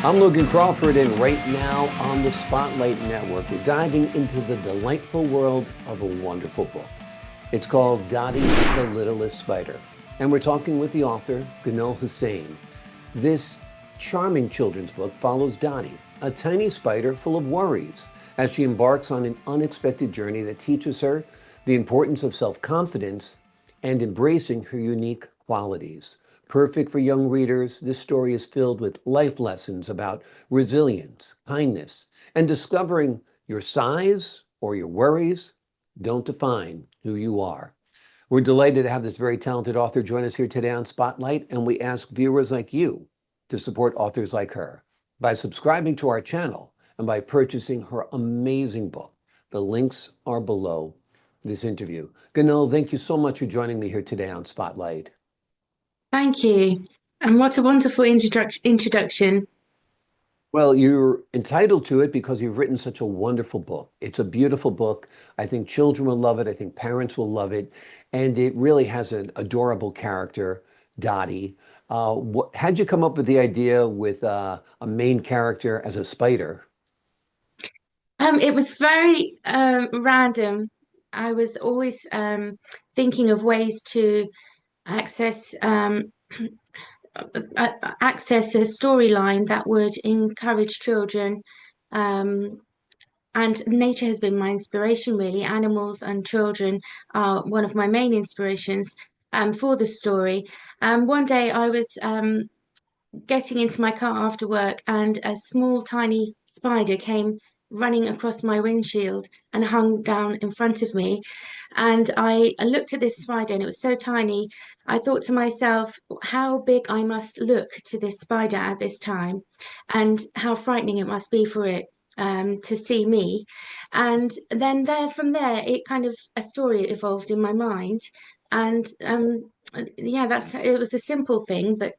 I'm Logan Crawford, and right now on the Spotlight Network, we're diving into the delightful world of a wonderful book. It's called Dotty the Littlest Spider, and we're talking with the author, Gonul Hussein. This charming children's book follows Dotty, a tiny spider full of worries, as she embarks on an unexpected journey that teaches her the importance of self-confidence and embracing her unique qualities. Perfect for young readers, this story is filled with life lessons about resilience, kindness, and discovering your size or your worries don't define who you are. We're delighted to have this very talented author join us here today on Spotlight, and we ask viewers like you to support authors like her by subscribing to our channel and by purchasing her amazing book. The links are below this interview. Gonul, thank you so much for joining me here today on Spotlight. Thank you. And what a wonderful introduction. Well, you're entitled to it because you've written such a wonderful book. It's a beautiful book. I think children will love it. I think parents will love it. And it really has an adorable character, Dottie. How'd you come up with the idea with a main character as a spider? It was very random. I was always thinking of ways to access access a storyline that would encourage children. Um, and nature has been my inspiration, really. Animals and children are one of my main inspirations for the story. One day I was getting into my car after work, and a small, tiny spider came running across my windshield and hung down in front of me. And I looked at this spider, and it was so tiny. I thought to myself, how big I must look to this spider at this time, and how frightening it must be for it. To see me, and then from there, it kind of a story evolved in my mind, and yeah, that's it was a simple thing, but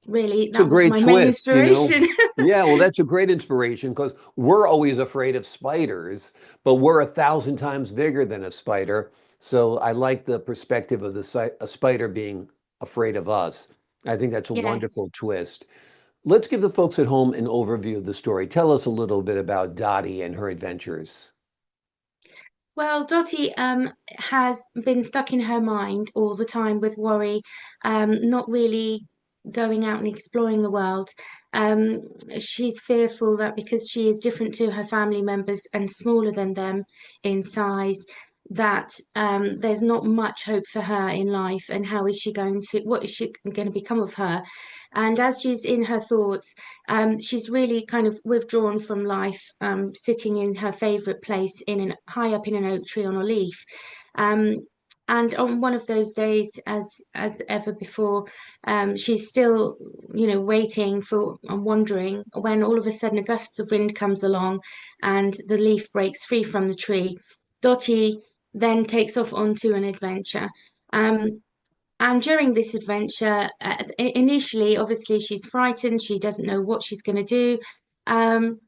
really It's a that was great my main twist, you know? inspiration. Yeah, well, that's a great inspiration because we're always afraid of spiders, but we're 1,000 times bigger than a spider. So I like the perspective of a spider being afraid of us. I think that's a Yes. wonderful twist. Let's give the folks at home an overview of the story. Tell us a little bit about Dottie and her adventures. Well, Dottie has been stuck in her mind all the time with worry, not really going out and exploring the world. Um, she's fearful that because she is different to her family members and smaller than them in size, that there's not much hope for her in life. And how is she going to, what is she going to become of her? And as she's in her thoughts, she's really kind of withdrawn from life, sitting in her favorite place high up in an oak tree on a leaf. Um, and on one of those days, as ever before, she's still, waiting for and wondering when all of a sudden a gust of wind comes along and the leaf breaks free from the tree. Dottie then takes off onto an adventure. Um, and during this adventure, initially, obviously, she's frightened. She doesn't know what she's going to do. Um,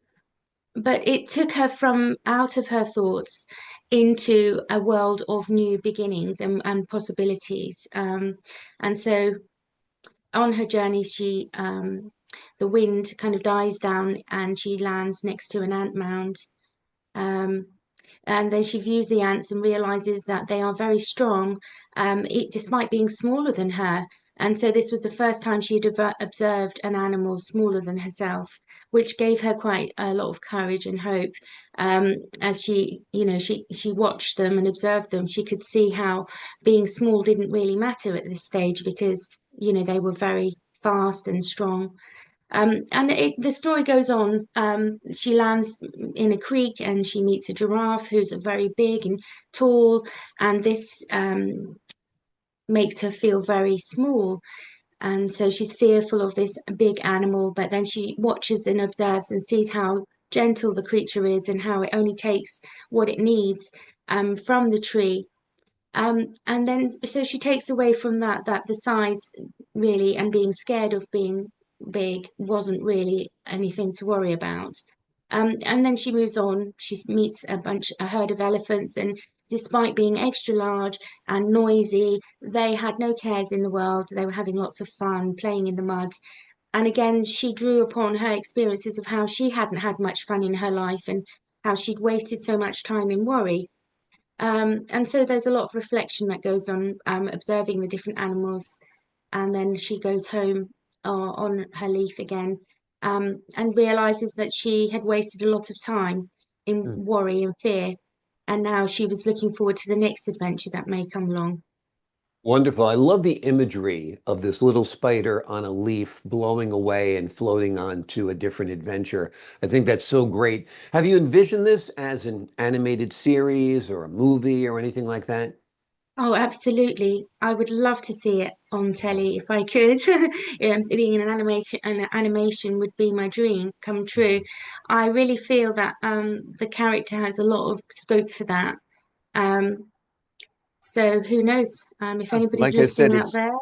but it took her from out of her thoughts into a world of new beginnings and possibilities. And so on her journey, the wind kind of dies down and she lands next to an ant mound. Um, and then she views the ants and realizes that they are very strong, despite being smaller than her. And so this was the first time she had observed an animal smaller than herself, which gave her quite a lot of courage and hope. As she watched them and observed them, she could see how being small didn't really matter at this stage because, they were very fast and strong. The story goes on. She lands in a creek and she meets a giraffe who's very big and tall, and this makes her feel very small. And so she's fearful of this big animal, but then she watches and observes and sees how gentle the creature is and how it only takes what it needs from the tree. And then so she takes away from that the size really and being scared of being big wasn't really anything to worry about. And then she moves on. She meets a herd of elephants, and despite being extra large and noisy, they had no cares in the world. They were having lots of fun, playing in the mud. And again, she drew upon her experiences of how she hadn't had much fun in her life and how she'd wasted so much time in worry. And so there's a lot of reflection that goes on, observing the different animals. And then she goes home on her leaf again, and realizes that she had wasted a lot of time in Hmm. worry and fear. And now she was looking forward to the next adventure that may come along. Wonderful. I love the imagery of this little spider on a leaf blowing away and floating on to a different adventure. I think that's so great. Have you envisioned this as an animated series or a movie or anything like that? Oh, absolutely. I would love to see it on telly if I could. Being an animation would be my dream come true. Mhm. I really feel that the character has a lot of scope for that. Um, so who knows? If anybody's Like I listening said, out there,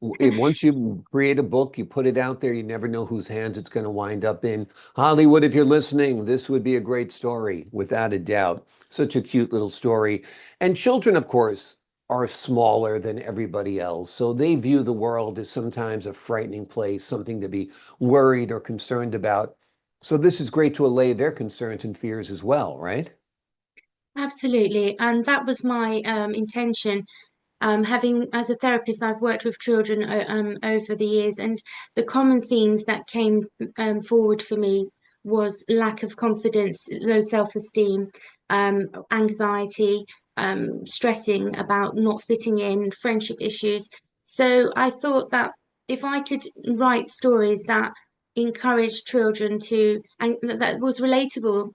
once you create a book, you put it out there, you never know whose hands it's going to wind up in. Hollywood, if you're listening, this would be a great story, without a doubt. Such a cute little story. And children, of course, are smaller than everybody else. So they view the world as sometimes a frightening place, something to be worried or concerned about. So this is great to allay their concerns and fears as well, right? absolutely. And that was my intention. Having as a therapist, I've worked with children over the years, and the common themes that came forward for me was lack of confidence, low self-esteem, anxiety, stressing about not fitting in, friendship issues. So I thought that if I could write stories that encouraged children to, and that was relatable,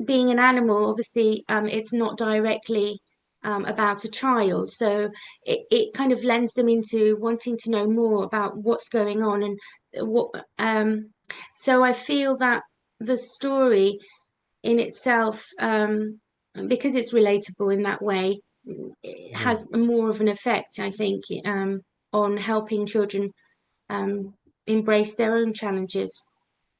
being an animal, obviously, it's not directly about a child. So it kind of lends them into wanting to know more about what's going on and what. So I feel that the story in itself, because it's relatable in that way, it Mhm. has more of an effect, I think, on helping children um, embrace their own challenges.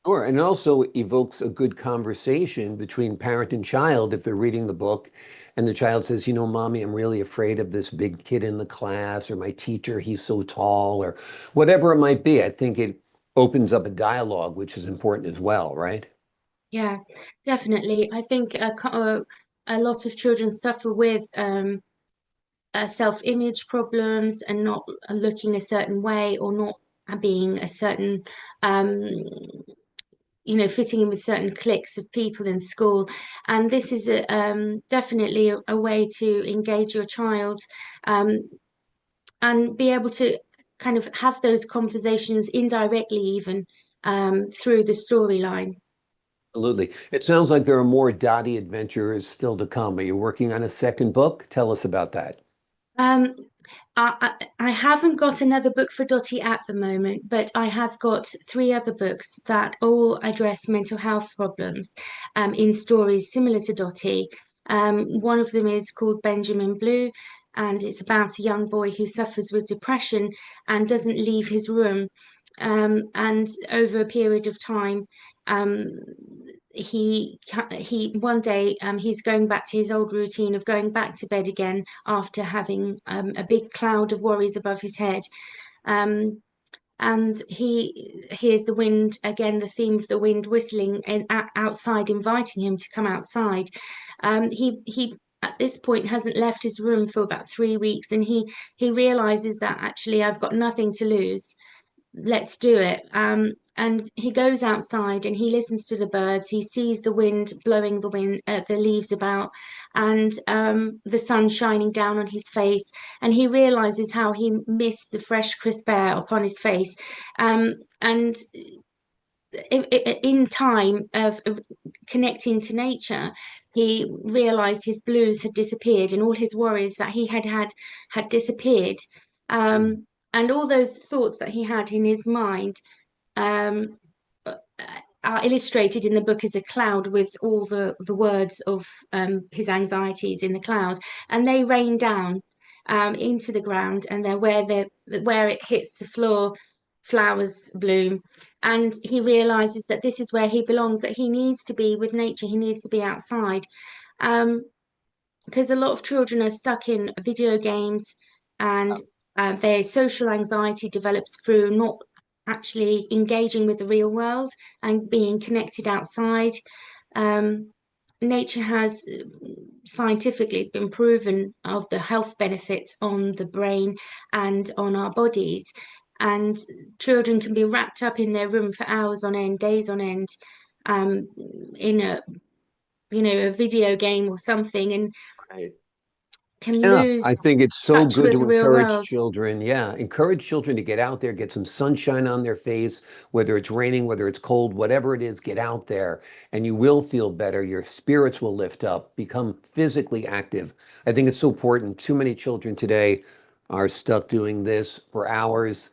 Sure, and it also evokes a good conversation between parent and child if they're reading the book and the child says, you know, mommy, I'm really afraid of this big kid in the class, or my teacher, he's so tall, or whatever it might be. I think it opens up a dialogue, which is important as well, right? Yeah, definitely. I think a lot of children suffer with self-image problems and not looking a certain way or not being a certain um, fitting in with certain cliques of people in school. And this is definitely a way to engage your child, um, and be able to kind of have those conversations indirectly, even through the storyline. Absolutely. It sounds like there are more Dottie adventures still to come. Are you working on a second book? Tell us about that. Um, I haven't got another book for Dotty at the moment, but I have got three other books that all address mental health problems in stories similar to Dotty. One of them is called Benjamin Blue, and it's about a young boy who suffers with depression and doesn't leave his room. And over a period of time, um, he one day he's going back to his old routine of going back to bed again after having a big cloud of worries above his head. Um, and he hears the wind again, the theme of the wind whistling and outside, inviting him to come outside. He at this point hasn't left his room for about 3 weeks, and he realizes that actually I've got nothing to lose, let's do it. And he goes outside and he listens to the birds. He sees the wind blowing the leaves about, and the sun shining down on his face. And he realizes how he missed the fresh, crisp air upon his face. And in time of connecting to nature, he realized his blues had disappeared and all his worries that he had disappeared. Mhm. And all those thoughts that he had in his mind um, are illustrated in the book as a cloud with all the words of his anxieties in the cloud, and they rain down into the ground, and they're where it hits the floor, flowers bloom, and he realizes that this is where he belongs, that he needs to be with nature, he needs to be outside. Um, because a lot of children are stuck in video games, and their social anxiety develops through not actually engaging with the real world and being connected outside. Um, Nature has scientifically, it's been proven of the health benefits on the brain and on our bodies. And children can be wrapped up in their room for hours on end, days on end, um, in a a video game or something, and Right. can Yeah, I lose think it's so touch good with to the real encourage world. children. Yeah, encourage children to get out there, get some sunshine on their face, whether it's raining, whether it's cold, whatever it is, get out there and you will feel better. Your spirits will lift up, become physically active. I think it's so important. Too many children today are stuck doing this for hours,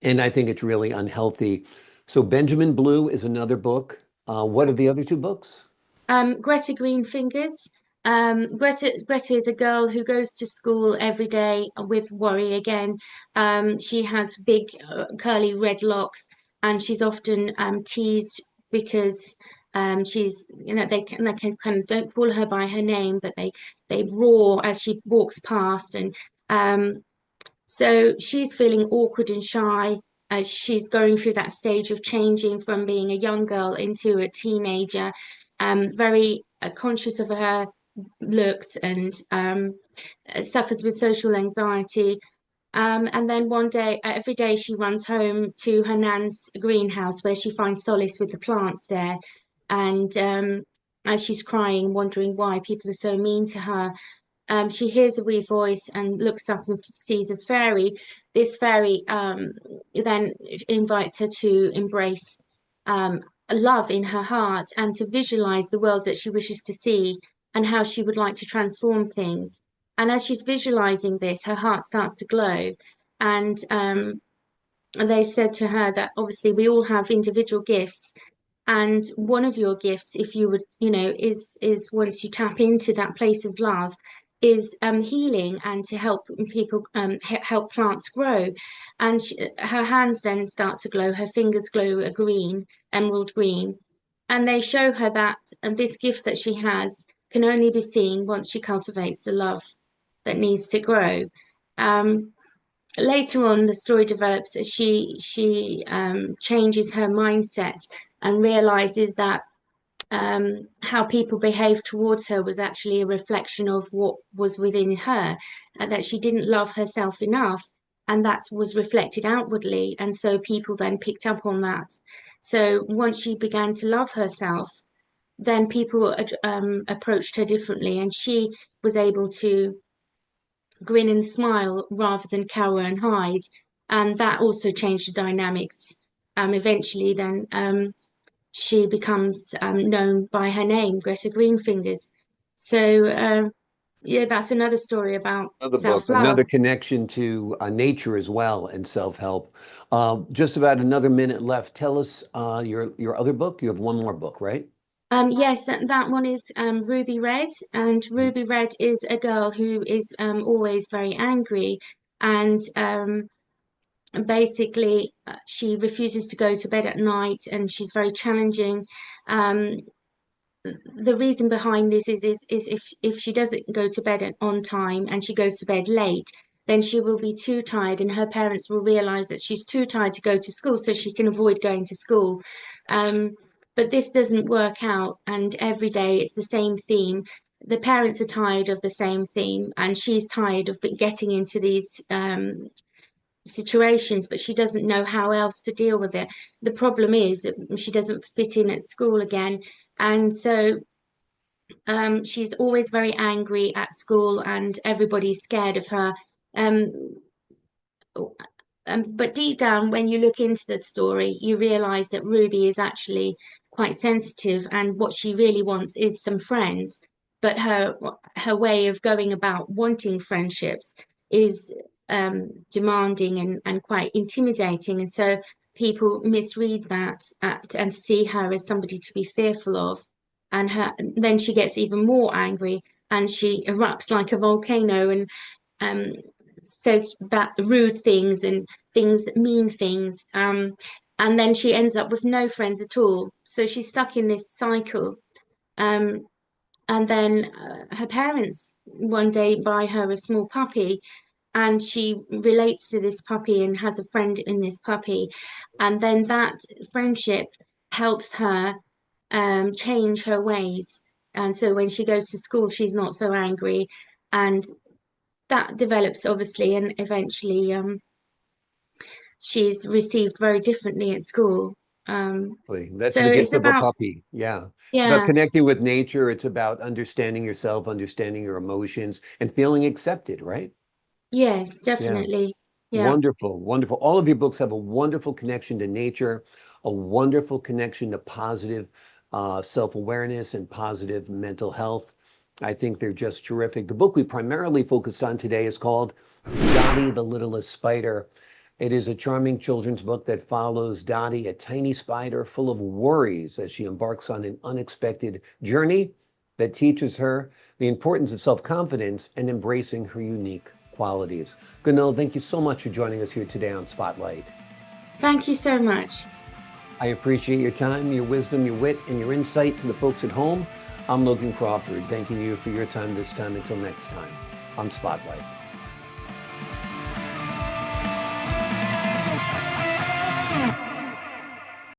and I think it's really unhealthy. So Benjamin Blue is another book. What are the other two books? Greta Greenfingers. Greta is a girl who goes to school every day with worry again. She has big curly red locks, and she's often teased because she's they can kind of don't call her by her name, but they roar as she walks past, and um, so she's feeling awkward and shy as she's going through that stage of changing from being a young girl into a teenager, very conscious of her looks and suffers with social anxiety. And then one day, every day, she runs home to her nan's greenhouse where she finds solace with the plants there. And as she's crying, wondering why people are so mean to her, she hears a wee voice and looks up and sees a fairy. This fairy then invites her to embrace um, love in her heart and to visualize the world that she wishes to see and how she would like to transform things. And as she's visualizing this, her heart starts to glow. And they said to her that obviously we all have individual gifts, and one of your gifts, if you would, is once you tap into that place of love, is healing and to help people, help plants grow. And her hands then start to glow, her fingers glow a green, emerald green, and they show her that this gift that she has can only be seen once she cultivates the love that needs to grow. Um, Later on, the story develops as she changes her mindset and realizes that how people behaved towards her was actually a reflection of what was within her, and that she didn't love herself enough, and that was reflected outwardly. And so people then picked up on that. So once she began to love herself, then people approached her differently, and she was able to grin and smile rather than cower and hide. And that also changed the dynamics. Eventually, then she becomes known by her name, Greta Greenfingers. So, yeah, that's another story about Another book, self-love. another connection to nature as well and self-help. Just about another minute left. Tell us your other book. You have one more book, right? Yes, that one is Ruby Red, and Ruby Red is a girl who is always very angry, and basically she refuses to go to bed at night, and she's very challenging. Um, the reason behind this is if she doesn't go to bed on time and she goes to bed late, then she will be too tired, and her parents will realize that she's too tired to go to school, so she can avoid going to school. Um, but this doesn't work out, and every day it's the same theme. The parents are tired of the same theme, and she's tired of getting into these situations, but she doesn't know how else to deal with it. The problem is that she doesn't fit in at school again, and so she's always very angry at school, and everybody's scared of her. Um, but deep down, when you look into the story, you realize that Ruby is actually quite sensitive, and what she really wants is some friends. But her way of going about wanting friendships is demanding and quite intimidating, and so people misread that and see her as somebody to be fearful of. And then she gets even more angry, and she erupts like a volcano, and um, says rude things and things that mean things. And then she ends up with no friends at all. So she's stuck in this cycle. Um, and then her parents one day buy her a small puppy, and she relates to this puppy and has a friend in this puppy, and then that friendship helps her change her ways. And so when she goes to school, she's not so angry, and that develops obviously, and eventually she's received very differently at school. Um, That's so the it's gift of a about, puppy. Yeah. It's about yeah, connecting with nature. It's about understanding yourself, understanding your emotions, and feeling accepted, right? yes, Yeah. definitely. Yeah. Wonderful, wonderful. All of your books have a wonderful connection to nature, a wonderful connection to positive self-awareness and positive mental health. I think they're just terrific. The book we primarily focused on today is called Dotty the Littlest Spider. It is a charming children's book that follows Dotty, a tiny spider full of worries as she embarks on an unexpected journey that teaches her the importance of self-confidence and embracing her unique qualities. Gonul, thank you so much for joining us here today on Spotlight. Thank you so much. I appreciate your time, your wisdom, your wit, and your insight to the folks at home. I'm Logan Crawford, thanking you for your time this time. Until next time on Spotlight.